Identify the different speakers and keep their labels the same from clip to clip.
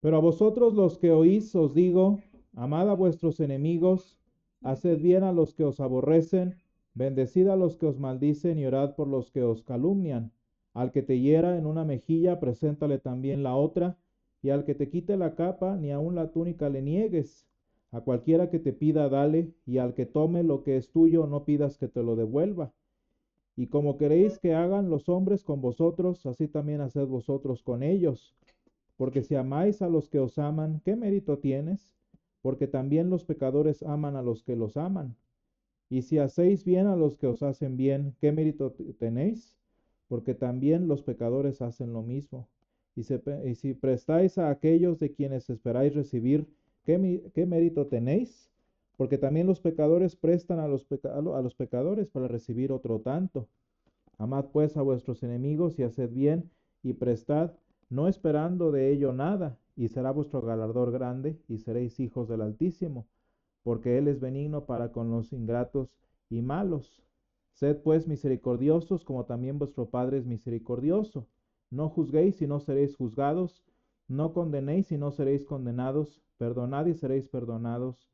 Speaker 1: Pero a vosotros los que oís os digo, amad a vuestros enemigos, haced bien a los que os aborrecen, bendecid a los que os maldicen y orad por los que os calumnian. Al que te hiera en una mejilla, preséntale también la otra, y al que te quite la capa, ni aun la túnica le niegues. A cualquiera que te pida, dale, y al que tome lo que es tuyo, no pidas que te lo devuelva. Y como queréis que hagan los hombres con vosotros, así también haced vosotros con ellos. Porque si amáis a los que os aman, ¿qué mérito tienes? Porque también los pecadores aman a los que los aman. Y si hacéis bien a los que os hacen bien, ¿qué mérito tenéis? Porque también los pecadores hacen lo mismo. Y si prestáis a aquellos de quienes esperáis recibir, ¿qué mérito tenéis? Porque también los pecadores prestan a los pecadores para recibir otro tanto. Amad pues a vuestros enemigos y haced bien y prestad, no esperando de ello nada, y será vuestro galardón grande, y seréis hijos del Altísimo, porque Él es benigno para con los ingratos y malos. Sed pues misericordiosos, como también vuestro Padre es misericordioso. No juzguéis y no seréis juzgados, no condenéis y no seréis condenados, perdonad y seréis perdonados,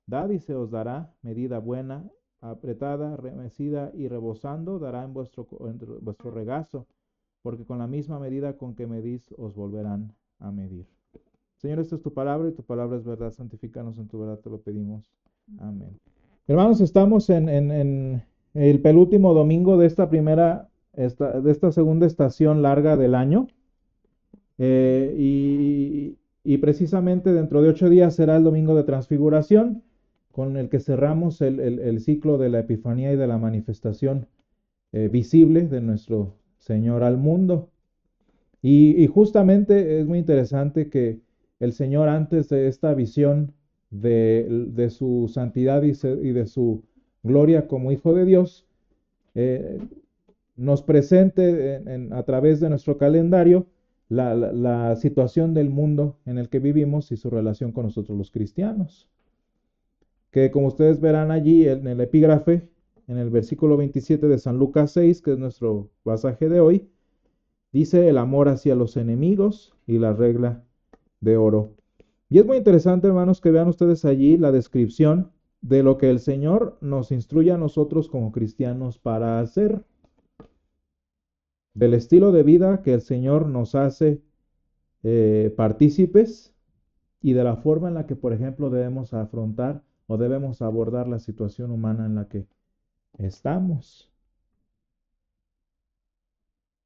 Speaker 1: dad y se os dará, medida buena, apretada, remecida y rebosando, dará en vuestro regazo, porque con la misma medida con que medís os volverán a medir. Señor, esta es tu palabra y tu palabra es verdad. Santifícanos en tu verdad, te lo pedimos. Amén. Hermanos, estamos en el penúltimo domingo de de esta segunda estación larga del año. Y precisamente dentro de 8 días será el domingo de transfiguración, con el que cerramos el ciclo de la Epifanía y de la manifestación visible de nuestro Señor al mundo. Y justamente es muy interesante que el Señor, antes de esta visión de su santidad y de su gloria como Hijo de Dios, eh, nos presente a través de nuestro calendario la situación del mundo en el que vivimos y su relación con nosotros los cristianos. Que como ustedes verán allí en el epígrafe, en el versículo 27 de San Lucas 6, que es nuestro pasaje de hoy, dice el amor hacia los enemigos y la regla de oro. Y es muy interesante, hermanos, que vean ustedes allí la descripción de lo que el Señor nos instruye a nosotros como cristianos para hacer, del estilo de vida que el Señor nos hace partícipes y de la forma en la que, por ejemplo, debemos afrontar o debemos abordar la situación humana en la que estamos.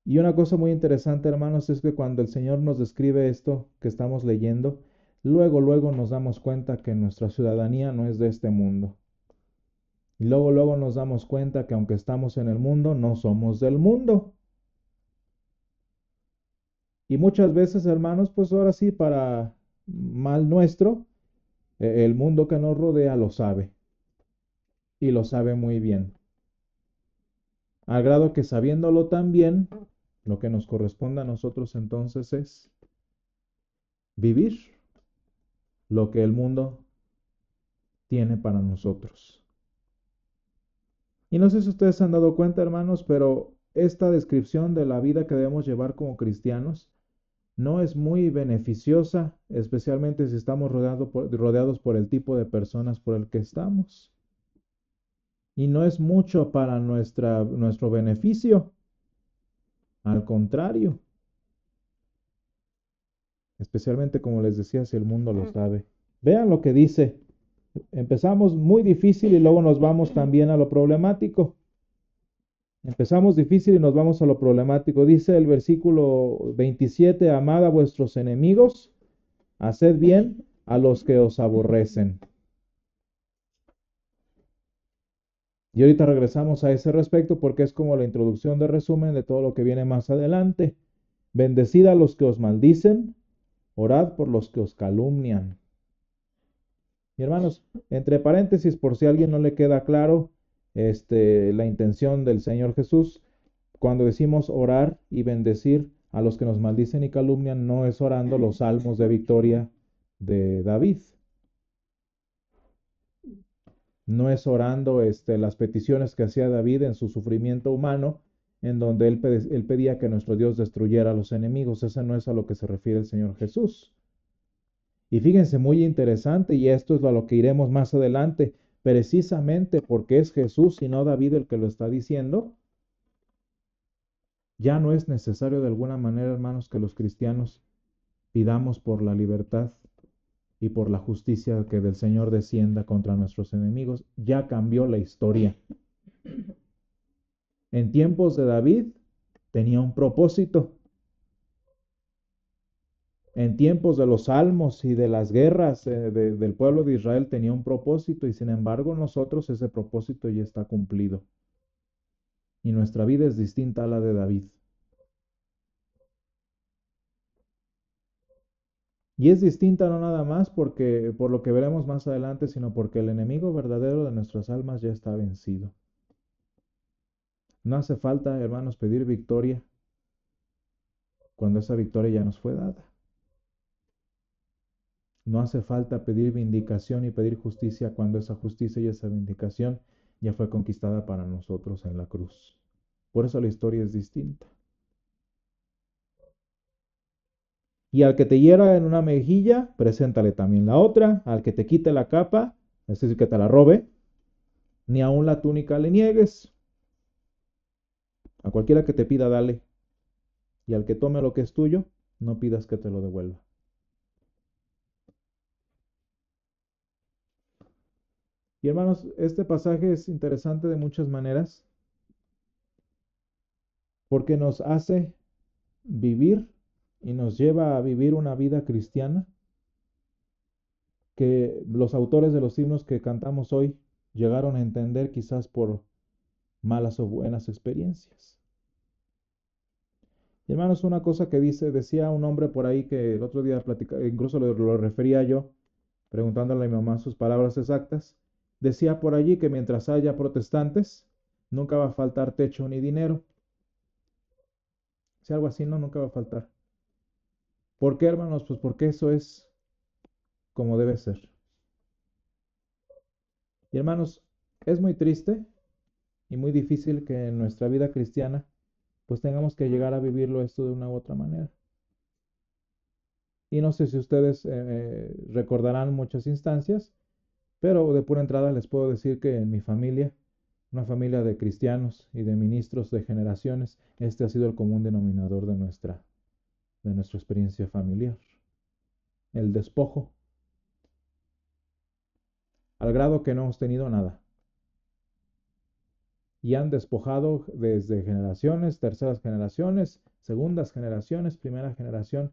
Speaker 1: Y una cosa muy interesante, hermanos, es que cuando el Señor nos describe esto que estamos leyendo, luego nos damos cuenta que nuestra ciudadanía no es de este mundo. Y luego nos damos cuenta que aunque estamos en el mundo, no somos del mundo. Y muchas veces, hermanos, pues ahora sí, para mal nuestro, el mundo que nos rodea lo sabe. Y lo sabe muy bien. Al grado que sabiéndolo tan bien, lo que nos corresponde a nosotros entonces es vivir lo que el mundo tiene para nosotros. Y no sé si ustedes se han dado cuenta, hermanos, pero esta descripción de la vida que debemos llevar como cristianos no es muy beneficiosa, especialmente si estamos rodeados por el tipo de personas por el que estamos. Y no es mucho para nuestro beneficio, al contrario, especialmente como les decía, si el mundo lo sabe. Vean lo que dice. Empezamos muy difícil y luego nos vamos también a lo problemático. Empezamos difícil y nos vamos a lo problemático. Dice el versículo 27, amad a vuestros enemigos, haced bien a los que os aborrecen. Y ahorita regresamos a ese respecto porque es como la introducción de resumen de todo lo que viene más adelante. Bendecid a los que os maldicen, orad por los que os calumnian. Y hermanos, entre paréntesis, por si a alguien no le queda claro, la intención del Señor Jesús, cuando decimos orar y bendecir a los que nos maldicen y calumnian, no es orando los salmos de victoria de David. No es orando las peticiones que hacía David en su sufrimiento humano, en donde él pedía que nuestro Dios destruyera a los enemigos. Ese no es a lo que se refiere el Señor Jesús. Y fíjense, muy interesante, y esto es a lo que iremos más adelante, precisamente porque es Jesús y no David el que lo está diciendo, ya no es necesario de alguna manera, hermanos, que los cristianos pidamos por la libertad y por la justicia que del Señor descienda contra nuestros enemigos. Ya cambió la historia. En tiempos de David tenía un propósito. En tiempos de los salmos y de las guerras del pueblo de Israel tenía un propósito y sin embargo nosotros ese propósito ya está cumplido. Y nuestra vida es distinta a la de David. Y es distinta no nada más porque, por lo que veremos más adelante, sino porque el enemigo verdadero de nuestras almas ya está vencido. No hace falta, hermanos, pedir victoria cuando esa victoria ya nos fue dada. No hace falta pedir vindicación y pedir justicia cuando esa justicia y esa vindicación ya fue conquistada para nosotros en la cruz. Por eso la historia es distinta. Y al que te hiera en una mejilla, preséntale también la otra. Al que te quite la capa, es decir, que te la robe, ni aun la túnica le niegues. A cualquiera que te pida, dale. Y al que tome lo que es tuyo, no pidas que te lo devuelva. Y hermanos, este pasaje es interesante de muchas maneras porque nos hace vivir y nos lleva a vivir una vida cristiana que los autores de los himnos que cantamos hoy llegaron a entender quizás por malas o buenas experiencias. Y hermanos, una cosa que decía un hombre por ahí que el otro día incluso lo refería yo, preguntándole a mi mamá sus palabras exactas, decía por allí que mientras haya protestantes, nunca va a faltar techo ni dinero. Si algo así, no, nunca va a faltar. ¿Por qué, hermanos? Pues porque eso es como debe ser. Y hermanos, es muy triste y muy difícil que en nuestra vida cristiana pues tengamos que llegar a vivirlo esto de una u otra manera. Y no sé si ustedes recordarán muchas instancias, pero de pura entrada les puedo decir que en mi familia, una familia de cristianos y de ministros de generaciones, este ha sido el común denominador de nuestra experiencia familiar. El despojo, al grado que no hemos tenido nada. Y han despojado desde generaciones, terceras generaciones, segundas generaciones, primera generación.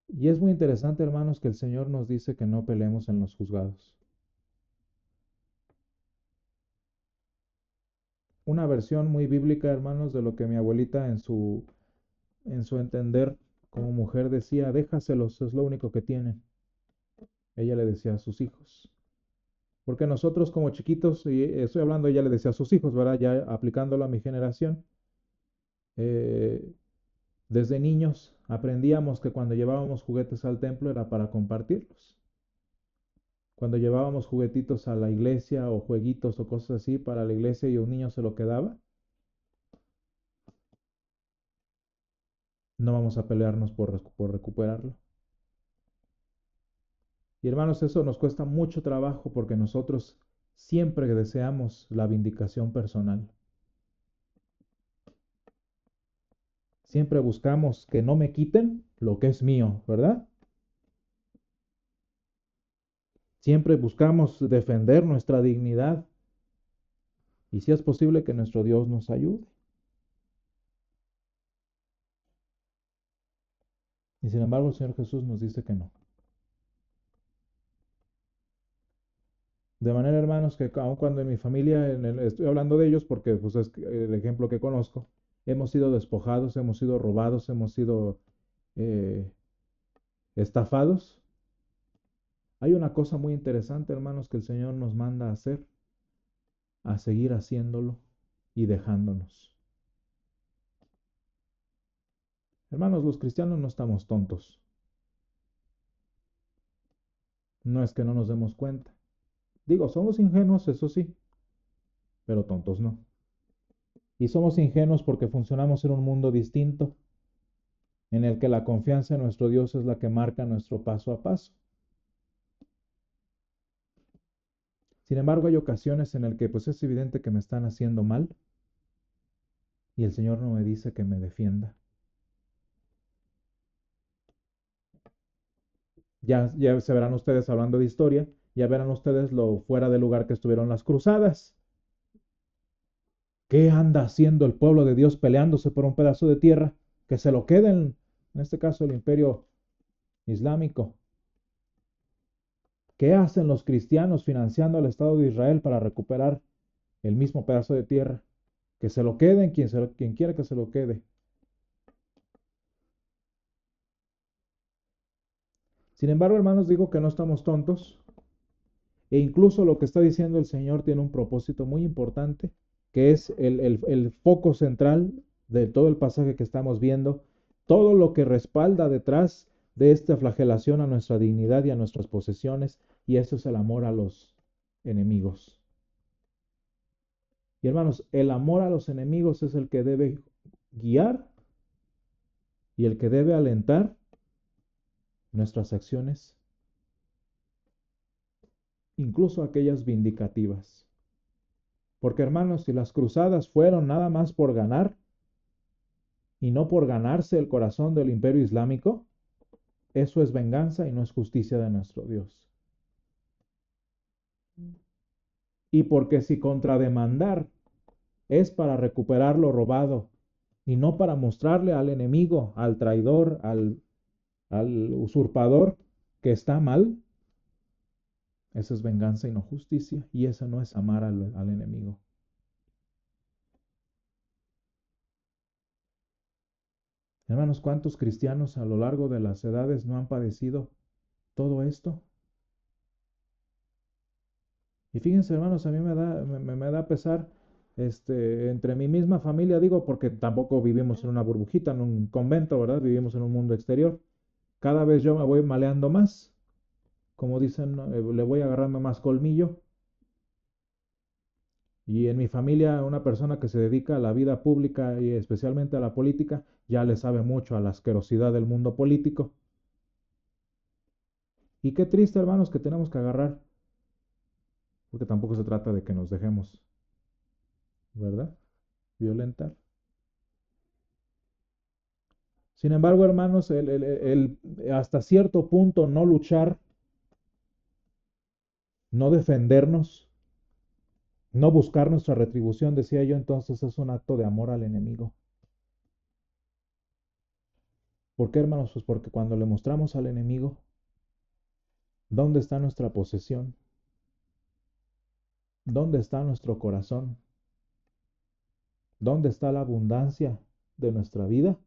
Speaker 1: Y es muy interesante, hermanos, que el Señor nos dice que no peleemos en los juzgados. Una versión muy bíblica, hermanos, de lo que mi abuelita en su entender como mujer decía, déjaselos, es lo único que tienen. Ella le decía a sus hijos. Porque nosotros como chiquitos, y estoy hablando, ella le decía a sus hijos, ¿verdad? Ya aplicándolo a mi generación, eh, desde niños aprendíamos que cuando llevábamos juguetes al templo era para compartirlos. Cuando llevábamos juguetitos a la iglesia o jueguitos o cosas así para la iglesia y un niño se lo quedaba, no vamos a pelearnos por recuperarlo. Y hermanos, eso nos cuesta mucho trabajo porque nosotros siempre deseamos la vindicación personal. Siempre buscamos que no me quiten lo que es mío, ¿verdad? Siempre buscamos defender nuestra dignidad y si es posible que nuestro Dios nos ayude. Y sin embargo el Señor Jesús nos dice que no. De manera, hermanos, que aun cuando en mi familia, estoy hablando de ellos porque pues, es el ejemplo que conozco, hemos sido despojados, hemos sido robados, hemos sido eh, estafados. Hay una cosa muy interesante, hermanos, que el Señor nos manda a hacer, a seguir haciéndolo y dejándonos. Hermanos, los cristianos no estamos tontos. No es que no nos demos cuenta. Digo, somos ingenuos, eso sí, pero tontos no. Y somos ingenuos porque funcionamos en un mundo distinto. en el que la confianza en nuestro Dios es la que marca nuestro paso a paso. Sin embargo, hay ocasiones en el que pues es evidente que me están haciendo mal y el Señor no me dice que me defienda. Ya se verán ustedes hablando de historia, ya verán ustedes lo fuera de lugar que estuvieron las cruzadas. ¿Qué anda haciendo el pueblo de Dios peleándose por un pedazo de tierra? Que se lo queden, en este caso el imperio islámico. ¿Qué hacen los cristianos financiando al Estado de Israel para recuperar el mismo pedazo de tierra? Que se lo queden quien quiera que se lo quede. Sin embargo, hermanos, digo que no estamos tontos e incluso lo que está diciendo el Señor tiene un propósito muy importante, que es el foco central de todo el pasaje que estamos viendo, todo lo que respalda detrás de esta flagelación a nuestra dignidad y a nuestras posesiones, y eso es el amor a los enemigos. Y hermanos, el amor a los enemigos es el que debe guiar y el que debe alentar nuestras acciones, incluso aquellas vindicativas. Porque hermanos, si las cruzadas fueron nada más por ganar y no por ganarse el corazón del imperio islámico, eso es venganza y no es justicia de nuestro Dios. Y porque si contrademandar es para recuperar lo robado y no para mostrarle al enemigo, al traidor, al usurpador que está mal, eso es venganza y no justicia. Y eso no es amar al enemigo. Hermanos, ¿cuántos cristianos a lo largo de las edades no han padecido todo esto? Y fíjense, hermanos, a mí me da pesar, entre mi misma familia, digo, porque tampoco vivimos en una burbujita, en un convento, ¿verdad? Vivimos en un mundo exterior. Cada vez yo me voy maleando más, como dicen, ¿no? Le voy agarrando más colmillo. Y en mi familia, una persona que se dedica a la vida pública y especialmente a la política, ya le sabe mucho a la asquerosidad del mundo político. Y qué triste, hermanos, que tenemos que agarrar, porque tampoco se trata de que nos dejemos, ¿verdad? Violentar. Sin embargo, hermanos, hasta cierto punto no luchar, no defendernos, no buscar nuestra retribución, decía yo, entonces es un acto de amor al enemigo. ¿Por qué, hermanos? Pues porque cuando le mostramos al enemigo dónde está nuestra posesión, dónde está nuestro corazón, dónde está la abundancia de nuestra vida,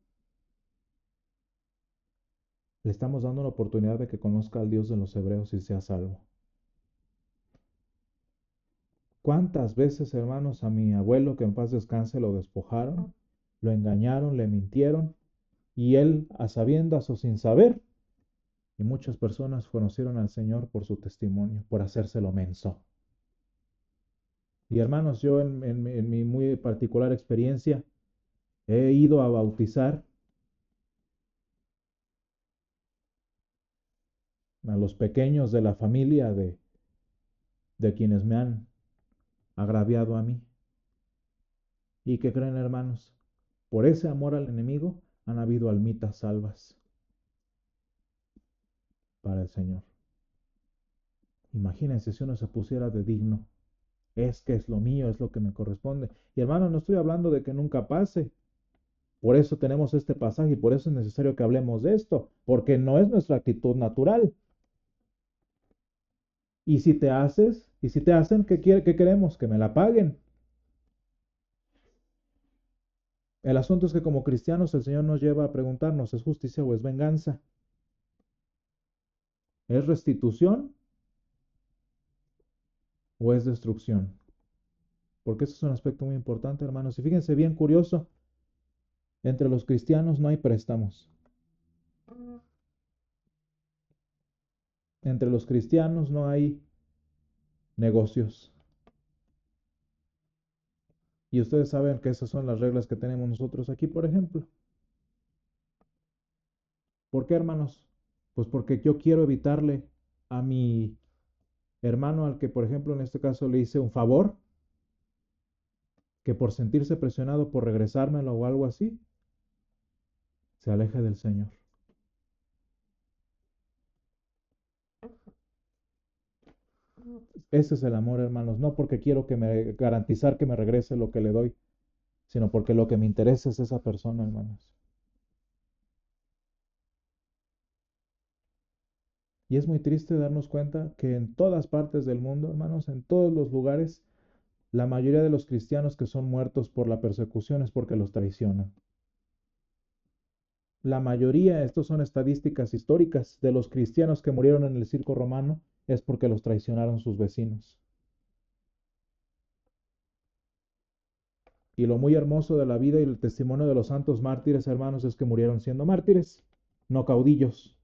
Speaker 1: le estamos dando la oportunidad de que conozca al Dios de los hebreos y sea salvo. ¿Cuántas veces, hermanos, a mi abuelo, que en paz descanse, lo despojaron, lo engañaron, le mintieron, y él, a sabiendas o sin saber, y muchas personas conocieron al Señor por su testimonio, por hacérselo menso? Y hermanos, yo en mi muy particular experiencia he ido a bautizar a los pequeños de la familia de quienes me han agraviado a mí. ¿Y qué creen, hermanos? Por ese amor al enemigo han habido almitas salvas para el Señor. Imagínense si uno se pusiera de digno. Es que es lo mío, es lo que me corresponde. Y hermano, no estoy hablando de que nunca pase. Por eso tenemos este pasaje y por eso es necesario que hablemos de esto, porque no es nuestra actitud natural. Y si te hacen, ¿qué queremos? Que me la paguen. El asunto es que como cristianos el Señor nos lleva a preguntarnos, ¿es justicia o es venganza? ¿Es restitución o es destrucción? Porque eso es un aspecto muy importante, hermanos. Y fíjense bien curioso, entre los cristianos no hay préstamos. Entre los cristianos no hay negocios. Y ustedes saben que esas son las reglas que tenemos nosotros aquí, por ejemplo. ¿Por qué, hermanos? Pues porque yo quiero evitarle a mi hermano al que, por ejemplo, en este caso le hice un favor, que por sentirse presionado por regresármelo o algo así, se aleje del Señor. Ese es el amor, hermanos, no porque quiero que me garantizar que me regrese lo que le doy, sino porque lo que me interesa es esa persona, hermanos. Y es muy triste darnos cuenta que en todas partes del mundo, hermanos, en todos los lugares, la mayoría de los cristianos que son muertos por la persecución es porque los traicionan. La mayoría, estos son estadísticas históricas, de los cristianos que murieron en el circo romano es porque los traicionaron sus vecinos. Y lo muy hermoso de la vida y el testimonio de los santos mártires, hermanos, es que murieron siendo mártires, no caudillos.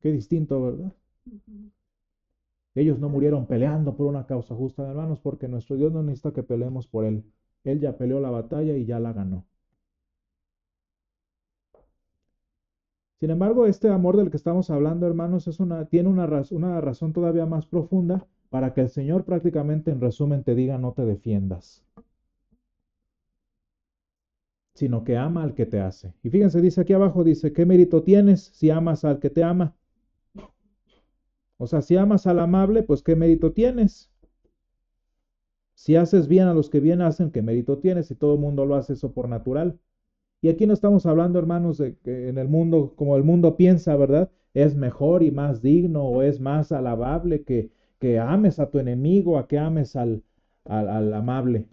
Speaker 1: Qué distinto, ¿verdad? Ellos no murieron peleando por una causa justa, hermanos, porque nuestro Dios no necesita que peleemos por Él. Él ya peleó la batalla y ya la ganó. Sin embargo, este amor del que estamos hablando, hermanos, tiene una razón todavía más profunda para que el Señor prácticamente en resumen te diga no te defiendas, sino que ama al que te hace. Y fíjense, dice aquí abajo, dice, ¿qué mérito tienes si amas al que te ama? O sea, si amas al amable, pues ¿qué mérito tienes? Si haces bien a los que bien hacen, ¿qué mérito tienes? Si todo el mundo lo hace eso por natural. Y aquí no estamos hablando, hermanos, de que en el mundo, como el mundo piensa, ¿verdad? Es mejor y más digno o es más alabable que ames a tu enemigo, a que ames al amable,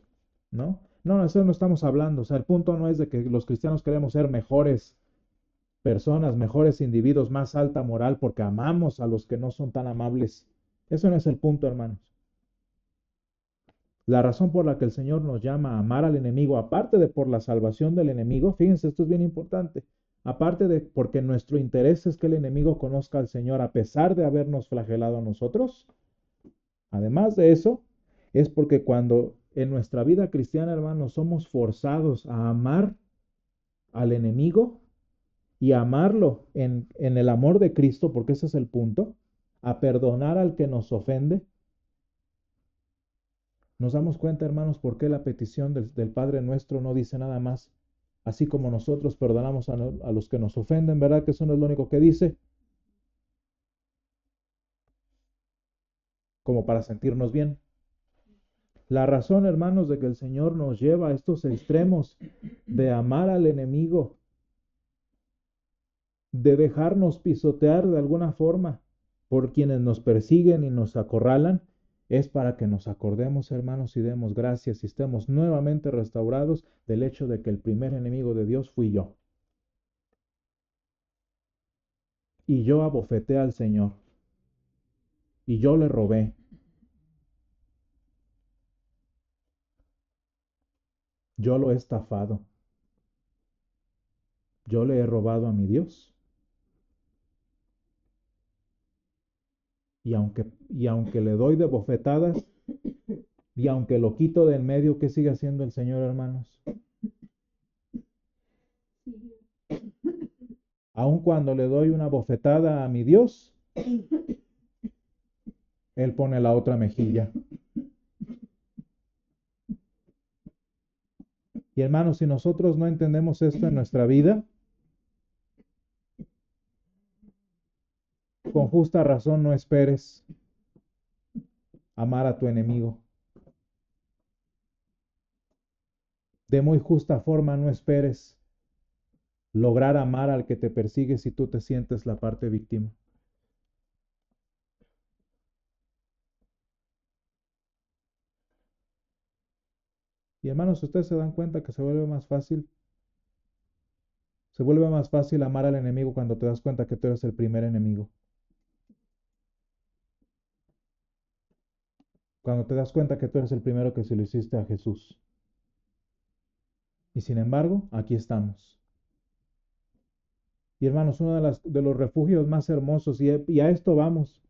Speaker 1: ¿no? No, eso no estamos hablando. O sea, el punto no es de que los cristianos queremos ser mejores personas, mejores individuos, más alta moral porque amamos a los que no son tan amables. Eso no es el punto, hermanos. La razón por la que el Señor nos llama a amar al enemigo, aparte de por la salvación del enemigo, fíjense, esto es bien importante, aparte de porque nuestro interés es que el enemigo conozca al Señor a pesar de habernos flagelado a nosotros, además de eso, es porque cuando en nuestra vida cristiana, hermanos, somos forzados a amar al enemigo y a amarlo en el amor de Cristo, porque ese es el punto, a perdonar al que nos ofende, nos damos cuenta, hermanos, por qué la petición del Padre nuestro no dice nada más, así como nosotros perdonamos a los que nos ofenden, ¿verdad? Que eso no es lo único que dice, como para sentirnos bien. La razón, hermanos, de que el Señor nos lleva a estos extremos de amar al enemigo, de dejarnos pisotear de alguna forma por quienes nos persiguen y nos acorralan, es para que nos acordemos, hermanos, y demos gracias y estemos nuevamente restaurados del hecho de que el primer enemigo de Dios fui yo. Y yo abofeté al Señor. Y yo le robé. Yo lo he estafado. Yo le he robado a mi Dios. Y aunque le doy de bofetadas, y aunque lo quito de en medio, ¿qué sigue haciendo el Señor, hermanos? Aun cuando le doy una bofetada a mi Dios, Él pone la otra mejilla. Y hermanos, si nosotros no entendemos esto en nuestra vida, con justa razón no esperes amar a tu enemigo. De muy justa forma no esperes lograr amar al que te persigue si tú te sientes la parte víctima. Y hermanos, ustedes se dan cuenta que se vuelve más fácil amar al enemigo cuando te das cuenta que tú eres el primer enemigo. Cuando te das cuenta que tú eres el primero que se lo hiciste a Jesús. Y sin embargo, aquí estamos. Y hermanos, uno de los refugios más hermosos, y a esto vamos,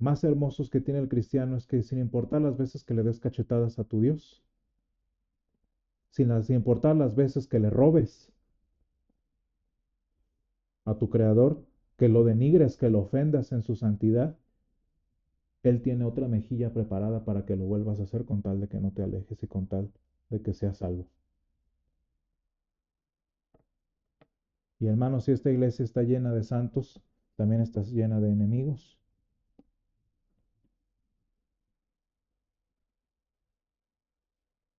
Speaker 1: más hermosos que tiene el cristiano es que sin importar las veces que le des cachetadas a tu Dios, sin importar las veces que le robes, a tu Creador, que lo denigres, que lo ofendas en su santidad, Él tiene otra mejilla preparada para que lo vuelvas a hacer con tal de que no te alejes y con tal de que seas salvo. Y hermanos, si esta iglesia está llena de santos, también está llena de enemigos.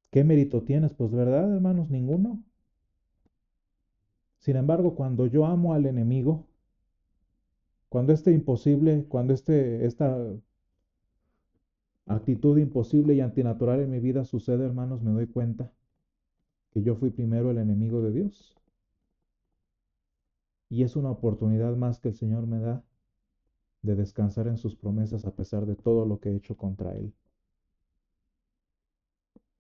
Speaker 1: ¿Qué mérito tienes? Pues verdad, hermanos, ninguno. Sin embargo, cuando yo amo al enemigo, cuando esta actitud imposible y antinatural en mi vida sucede, hermanos, me doy cuenta que yo fui primero el enemigo de Dios. Y es una oportunidad más que el Señor me da de descansar en sus promesas a pesar de todo lo que he hecho contra Él.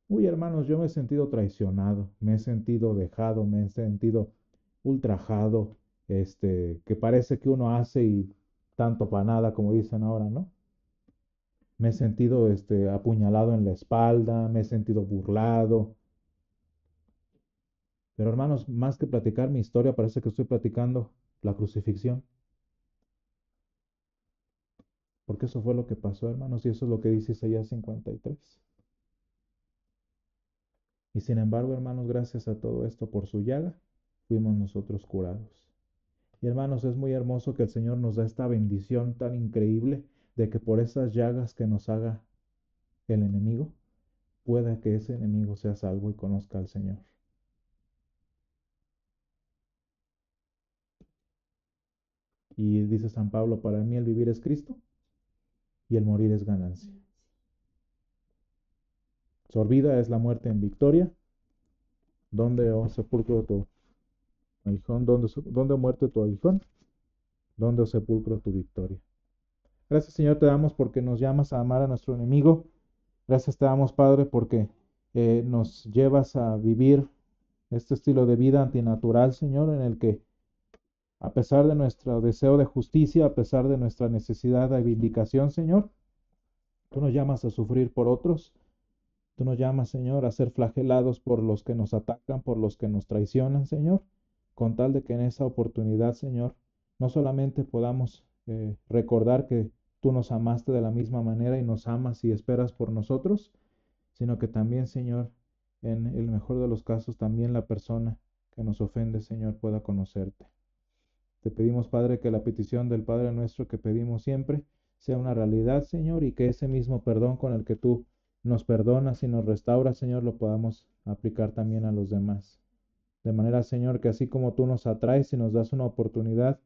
Speaker 1: Uy, hermanos, yo me he sentido traicionado, me he sentido dejado, me he sentido ultrajado, que parece que uno hace y tanto para nada, como dicen ahora, ¿no? Me he sentido, apuñalado en la espalda, me he sentido burlado. Pero hermanos, más que platicar mi historia, parece que estoy platicando la crucifixión. Porque eso fue lo que pasó, hermanos, y eso es lo que dice Isaías 53. Y sin embargo, hermanos, gracias a todo esto, por su llaga, fuimos nosotros curados. Y hermanos, es muy hermoso que el Señor nos da esta bendición tan increíble de que por esas llagas que nos haga el enemigo, pueda que ese enemigo sea salvo y conozca al Señor. Y dice San Pablo, para mí el vivir es Cristo y el morir es ganancia. Sorbida es la muerte en victoria. ¿Dónde, oh sepulcro, tu aguijón? ¿Dónde muerte tu aguijón? ¿Dónde, oh sepulcro, tu victoria? Gracias, Señor, te damos porque nos llamas a amar a nuestro enemigo. Gracias te damos, Padre, porque nos llevas a vivir este estilo de vida antinatural, Señor, en el que a pesar de nuestro deseo de justicia, a pesar de nuestra necesidad de vindicación, Señor, tú nos llamas a sufrir por otros. Tú nos llamas, Señor, a ser flagelados por los que nos atacan, por los que nos traicionan, Señor, con tal de que en esa oportunidad, Señor, no solamente podamos recordar que tú nos amaste de la misma manera y nos amas y esperas por nosotros, sino que también, Señor, en el mejor de los casos, también la persona que nos ofende, Señor, pueda conocerte. Te pedimos, Padre, que la petición del Padre nuestro que pedimos siempre sea una realidad, Señor, y que ese mismo perdón con el que tú nos perdonas y nos restauras, Señor, lo podamos aplicar también a los demás. De manera, Señor, que así como tú nos atraes y nos das una oportunidad,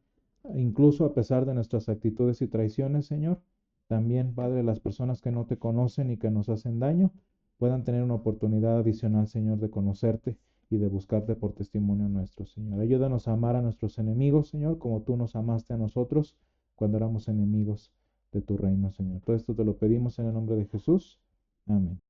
Speaker 1: incluso a pesar de nuestras actitudes y traiciones, Señor, también, Padre, las personas que no te conocen y que nos hacen daño, puedan tener una oportunidad adicional, Señor, de conocerte y de buscarte por testimonio nuestro, Señor. Ayúdanos a amar a nuestros enemigos, Señor, como tú nos amaste a nosotros cuando éramos enemigos de tu reino, Señor. Todo esto te lo pedimos en el nombre de Jesús. Amén.